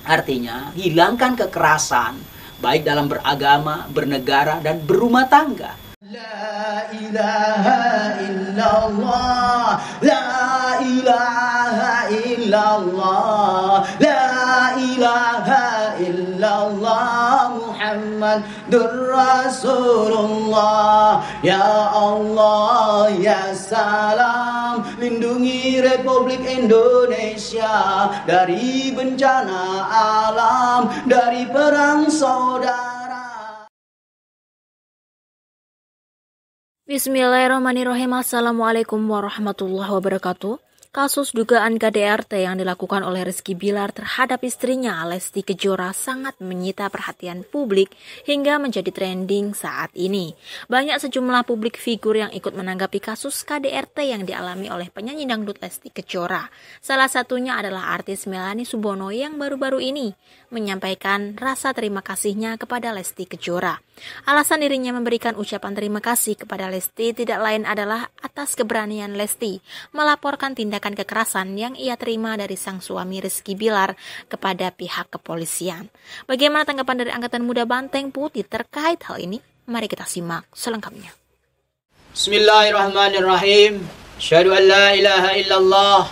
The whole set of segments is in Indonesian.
Artinya, hilangkan kekerasan, baik dalam beragama, bernegara, dan berumah tangga. La ilaha illallah, la ilaha illallah, la ilaha illallah, Muhammadur Rasulullah. Ya Allah, ya salam, lindungi Republik Indonesia dari bencana alam, dari perang saudara. Bismillahirrahmanirrahim. Assalamualaikum warahmatullahi wabarakatuh. Kasus dugaan KDRT yang dilakukan oleh Rizky Bilar terhadap istrinya Lesti Kejora sangat menyita perhatian publik hingga menjadi trending saat ini. Banyak sejumlah publik figur yang ikut menanggapi kasus KDRT yang dialami oleh penyanyi dangdut Lesti Kejora. Salah satunya adalah artis Melanie Subono yang baru-baru ini menyampaikan rasa terima kasihnya kepada Lesti Kejora. Alasan dirinya memberikan ucapan terima kasih kepada Lesti tidak lain adalah atas keberanian Lesti melaporkan tindakan kekerasan yang ia terima dari sang suami Rizky Bilar kepada pihak kepolisian. Bagaimana tanggapan dari Angkatan Muda Banteng Putih terkait hal ini? Mari kita simak selengkapnya. Bismillahirrahmanirrahim. Asyhadu an la ilaha illallah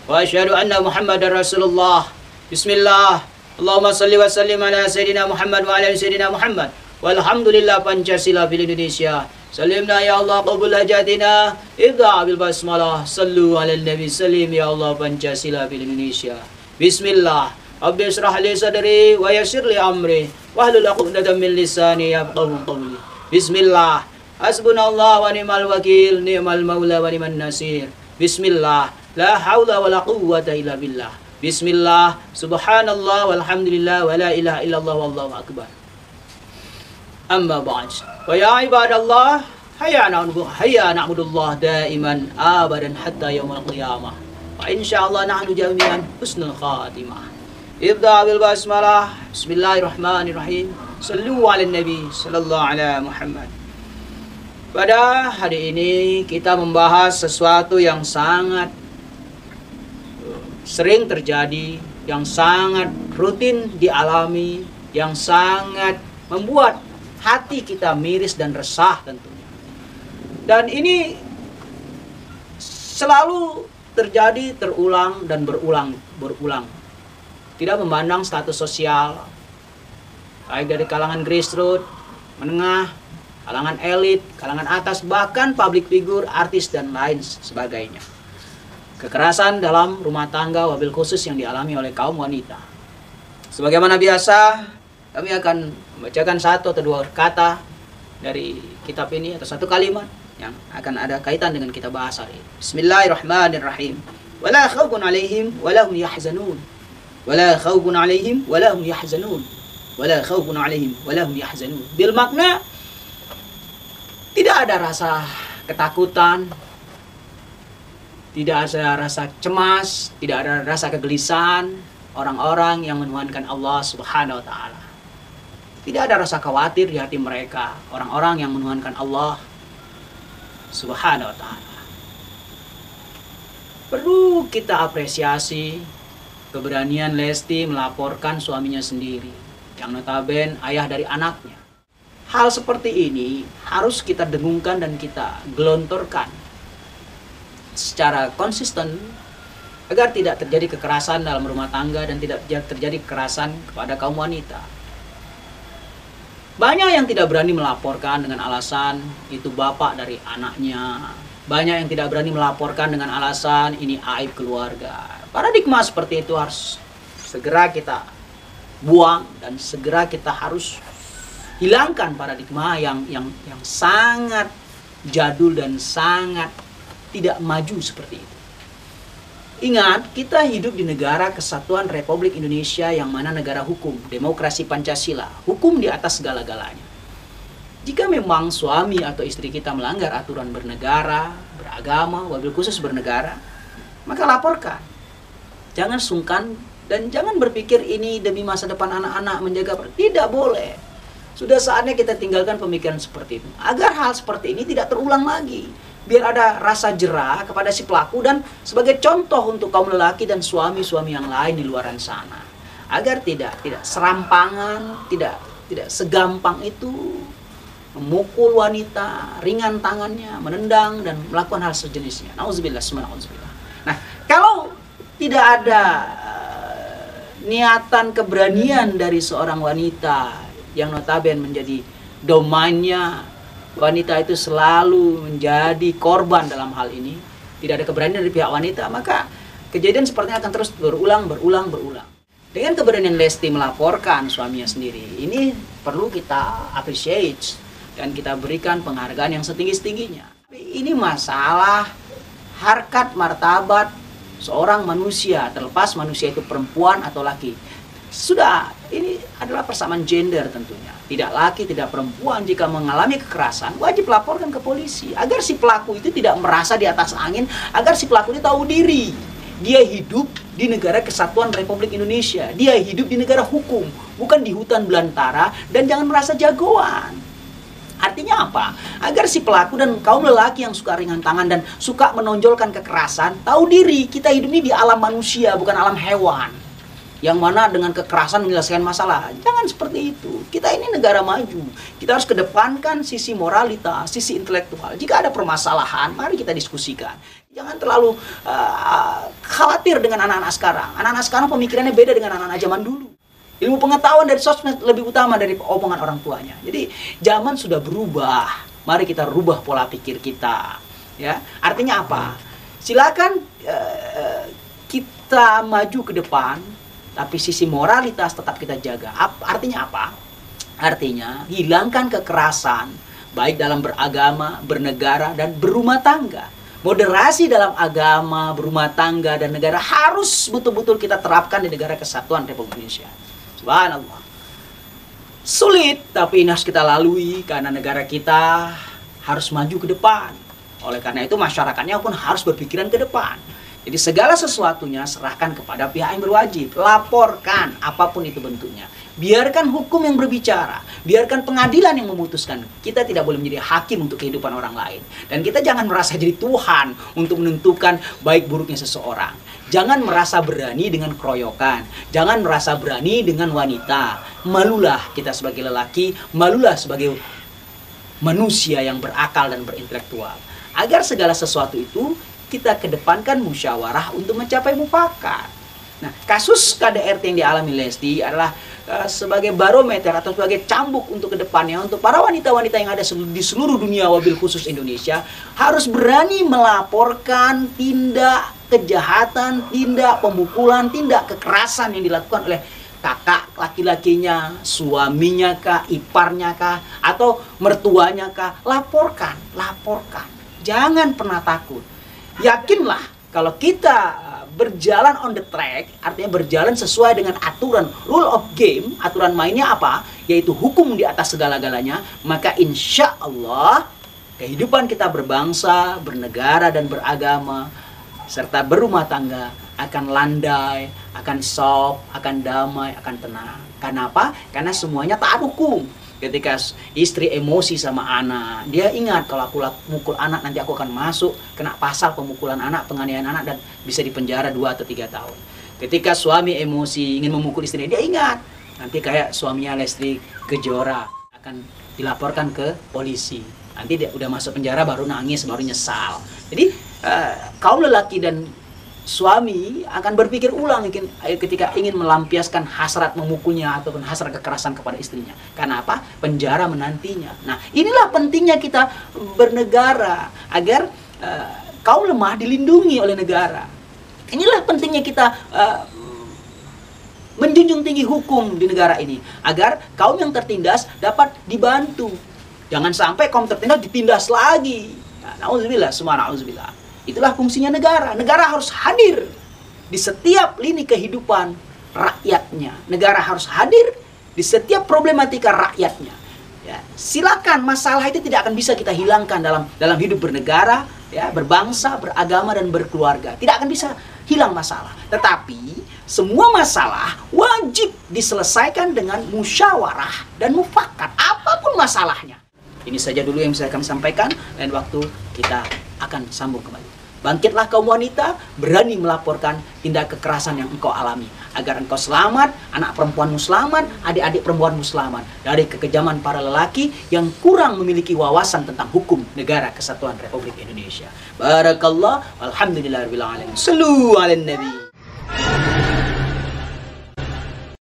wa asyhadu anna Muhammadar Rasulullah. Bismillah. Allahumma salli wa sallim ala Sayyidina Muhammad wa ala Sayyidina Muhammad. Walhamdulillah Pancasila bil Indonesia. Salimna ya Allah qabul hajatina. Idha bil basmalah. Sallu ala Nabi salim ya Allah Pancasila bil Indonesia. Bismillah. Rabbi israh li sadri wa yassir li amri wahlul 'uqdatam min lisani yafqahu qawli. Bismillah. Hasbunallah wa ni'mal wakil, ni'mal maula wa ni'man nasir. Bismillah. La haula wa la quwwata illa billah. Bismillah. Subhanallah walhamdulillah wa la ilaha illallah wallahu akbar. Amma ba'd. Wa ya ibadallah, hayya na'budullah daiman abadan hatta yaumil qiyamah. Wa insyaallah nahnu jami'an husnul khatimah. Ibda bil basmalah. Bismillahirrahmanirrahim. Sallu ala nabi sallallahu ala Muhammad. Pada hari ini kita membahas sesuatu yang sangat sering terjadi, yang sangat rutin dialami, yang sangat membuat hati kita miris dan resah tentunya. Dan ini selalu terjadi, terulang dan berulang. Tidak memandang status sosial, baik dari kalangan grassroots, menengah, kalangan elit, kalangan atas, bahkan public figure, artis dan lain sebagainya. Kekerasan dalam rumah tangga wabil khusus yang dialami oleh kaum wanita. Sebagaimana biasa, kami akan membacakan satu atau dua kata dari kitab ini atau satu kalimat yang akan ada kaitan dengan kita bahas hari ini. Bismillahirrahmanirrahim. Wala khawfun 'alaihim wala hum yahzanun. Wala khawfun 'alaihim wala hum yahzanun. Wala khawfun 'alaihim wala hum yahzanun. Bil makna tidak ada rasa ketakutan, tidak ada rasa cemas, tidak ada rasa kegelisahan orang-orang yang menuhankan Allah Subhanahu wa taala. Tidak ada rasa khawatir di hati mereka, orang-orang yang menuhankan Allah Subhanahu wa ta'ala. Perlu kita apresiasi keberanian Lesti melaporkan suaminya sendiri, yang notabene ayah dari anaknya. Hal seperti ini harus kita dengungkan dan kita gelontorkan secara konsisten agar tidak terjadi kekerasan dalam rumah tangga dan tidak terjadi kekerasan kepada kaum wanita. Banyak yang tidak berani melaporkan dengan alasan itu bapak dari anaknya. Banyak yang tidak berani melaporkan dengan alasan ini aib keluarga. Paradigma seperti itu harus segera kita buang dan segera kita harus hilangkan paradigma yang sangat jadul dan sangat tidak maju seperti itu. Ingat, kita hidup di negara kesatuan Republik Indonesia yang mana negara hukum, demokrasi Pancasila, hukum di atas segala-galanya. Jika memang suami atau istri kita melanggar aturan bernegara, beragama, wabil khusus bernegara, maka laporkan. Jangan sungkan dan jangan berpikir ini demi masa depan anak-anak menjaga. Tidak boleh. Sudah saatnya kita tinggalkan pemikiran seperti itu. Agar hal seperti ini tidak terulang lagi. Biar ada rasa jera kepada si pelaku dan sebagai contoh untuk kaum lelaki dan suami-suami yang lain di luaran sana. agar tidak serampangan, tidak segampang itu memukul wanita, ringan tangannya, menendang dan melakukan hal sejenisnya. Nauzubillah, subhanallah. Nah, kalau tidak ada niatan keberanian dari seorang wanita yang notabene menjadi domainnya, wanita itu selalu menjadi korban dalam hal ini, tidak ada keberanian dari pihak wanita, maka kejadian seperti ini akan terus berulang. Dengan keberanian Lesti melaporkan suaminya sendiri, ini perlu kita appreciate dan kita berikan penghargaan yang setinggi-tingginya. Ini masalah harkat martabat seorang manusia, terlepas manusia itu perempuan atau laki. Sudah, ini adalah persamaan gender tentunya. Tidak laki, tidak perempuan, jika mengalami kekerasan, wajib laporkan ke polisi. Agar si pelaku itu tidak merasa di atas angin, agar si pelaku itu tahu diri. Dia hidup di negara kesatuan Republik Indonesia. Dia hidup di negara hukum, bukan di hutan belantara, dan jangan merasa jagoan. Artinya apa? Agar si pelaku dan kaum lelaki yang suka ringan tangan dan suka menonjolkan kekerasan, tahu diri, kita hidup ini di alam manusia, bukan alam hewan. Yang mana dengan kekerasan menyelesaikan masalah. Jangan seperti itu. Kita ini negara maju. Kita harus kedepankan sisi moralitas, sisi intelektual. Jika ada permasalahan, mari kita diskusikan. Jangan terlalu khawatir dengan anak-anak sekarang. Anak-anak sekarang pemikirannya beda dengan anak-anak zaman dulu. Ilmu pengetahuan dari sosmed lebih utama dari omongan orang tuanya. Jadi zaman sudah berubah. Mari kita rubah pola pikir kita. Ya, artinya apa? Silakan kita maju ke depan, tapi sisi moralitas tetap kita jaga. Artinya apa? Artinya hilangkan kekerasan, baik dalam beragama, bernegara, dan berumah tangga. Moderasi dalam agama, berumah tangga, dan negara harus betul-betul kita terapkan di negara kesatuan Republik Indonesia. Subhanallah. Sulit, tapi ini harus kita lalui karena negara kita harus maju ke depan. Oleh karena itu masyarakatnya pun harus berpikiran ke depan. Jadi segala sesuatunya serahkan kepada pihak yang berwajib. Laporkan apapun itu bentuknya. Biarkan hukum yang berbicara. Biarkan pengadilan yang memutuskan. Kita tidak boleh menjadi hakim untuk kehidupan orang lain. Dan kita jangan merasa jadi Tuhan untuk menentukan baik buruknya seseorang. Jangan merasa berani dengan keroyokan. Jangan merasa berani dengan wanita. Malulah kita sebagai lelaki. Malulah sebagai manusia yang berakal dan berintelektual. Agar segala sesuatu itu kita kedepankan musyawarah untuk mencapai mufakat. Nah, kasus KDRT yang dialami Lesti adalah sebagai barometer atau sebagai cambuk untuk kedepannya untuk para wanita-wanita yang ada di seluruh dunia, wabil khusus Indonesia, harus berani melaporkan tindak kejahatan, tindak pemukulan, tindak kekerasan yang dilakukan oleh kakak laki-lakinya, suaminya kah, iparnya kah, atau mertuanya kah. Laporkan. Jangan pernah takut. Yakinlah kalau kita berjalan on the track, artinya berjalan sesuai dengan aturan rule of game, aturan mainnya apa? Yaitu hukum di atas segala-galanya, maka insya Allah kehidupan kita berbangsa, bernegara, dan beragama, serta berumah tangga akan landai, akan soft, akan damai, akan tenang. Karena apa? Karena semuanya taat hukum. Ketika istri emosi sama anak, dia ingat kalau aku mukul anak nanti aku akan masuk kena pasal pemukulan anak, penganiayaan anak, dan bisa dipenjara 2 atau 3 tahun. Ketika suami emosi ingin memukul istrinya, dia ingat nanti kayak suaminya Lesti Kejora akan dilaporkan ke polisi. Nanti dia udah masuk penjara baru nangis, baru nyesal. Jadi kaum lelaki dan suami akan berpikir ulang ketika ingin melampiaskan hasrat memukulnya ataupun hasrat kekerasan kepada istrinya. Karena apa? Penjara menantinya. Nah, inilah pentingnya kita bernegara agar kaum lemah dilindungi oleh negara. Inilah pentingnya kita menjunjung tinggi hukum di negara ini agar kaum yang tertindas dapat dibantu. Jangan sampai kaum tertindas ditindas lagi. Nauzubillah, semua nauzubillah. Itulah fungsinya negara. Negara harus hadir di setiap lini kehidupan rakyatnya. Negara harus hadir di setiap problematika rakyatnya. Ya, silakan, masalah itu tidak akan bisa kita hilangkan dalam hidup bernegara, ya, berbangsa, beragama, dan berkeluarga. Tidak akan bisa hilang masalah. Tetapi semua masalah wajib diselesaikan dengan musyawarah dan mufakat, apapun masalahnya. Ini saja dulu yang bisa kami sampaikan, dan waktu kita akan sambung kembali. Bangkitlah kaum wanita, berani melaporkan tindak kekerasan yang engkau alami. Agar engkau selamat, anak perempuanmu selamat, adik-adik perempuanmu selamat. Dari kekejaman para lelaki yang kurang memiliki wawasan tentang hukum negara kesatuan Republik Indonesia. Barakallah, alhamdulillahirabbil alamin. Sallu ala nabi.